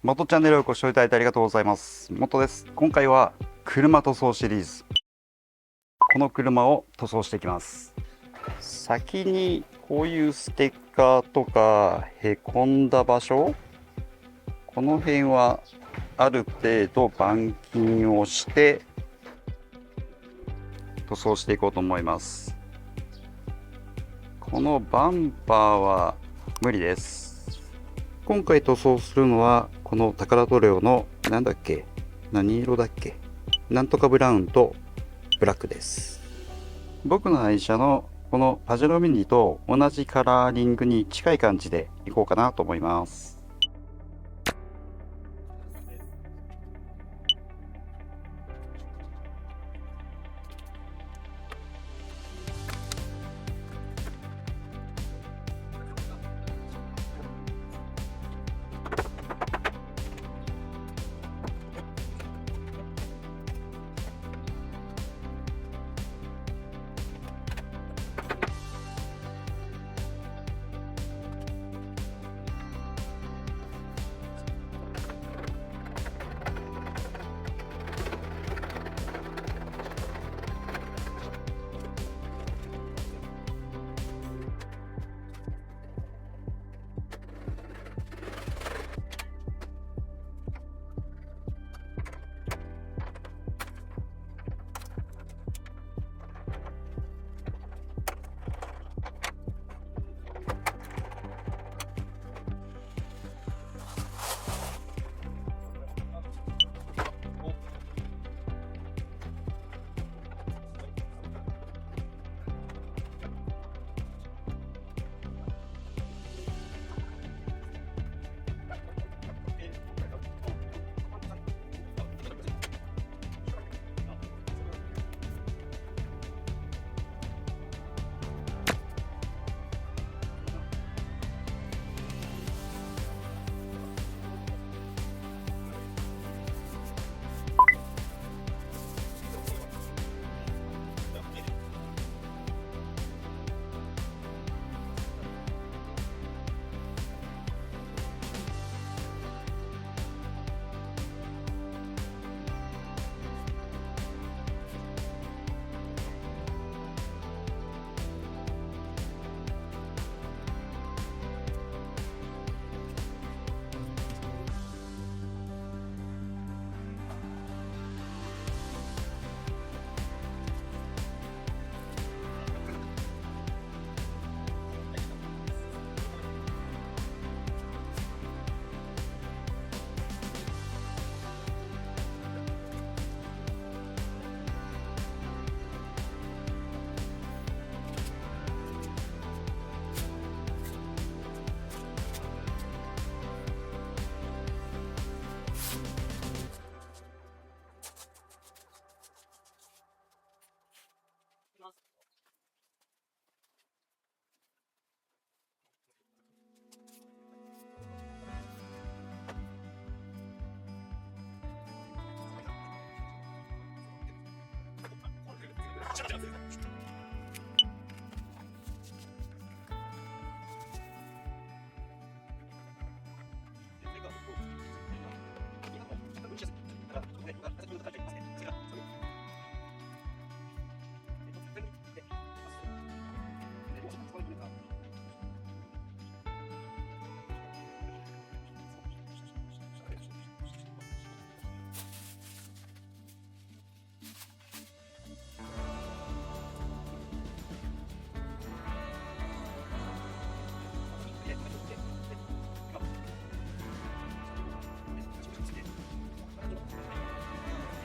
元チャンネルをご視聴いただいてありがとうございます。元です。今回は車塗装シリーズ。この車を塗装していきます。先にこういうステッカーとかへこんだ場所、この辺はある程度板金をして塗装していこうと思います。このバンパーは無理です。今回塗装するのはこのタカラトレオのなんだっけ、何色だっけ、なんとかブラウンとブラックです。僕の愛車のこのパジェロミニと同じカラーリングに近い感じでいこうかなと思います。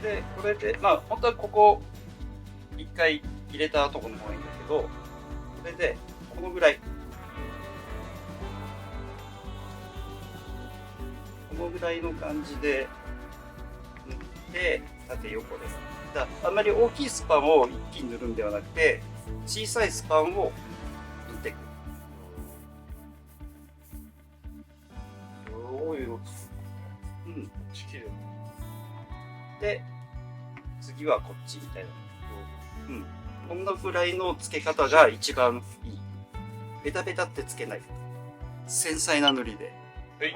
で、これで、まあ、本当はここ、一回入れたところの方がいいんだけど、これで、このぐらい。このぐらいの感じで、塗って、縦横です。あんまり大きいスパンを一気に塗るんではなくて、小さいスパンを塗っていく。どういうので、次はこっちみたいな。こんなぐらいの付け方が一番いい。ベタベタってつけない。繊細な塗りで。はい。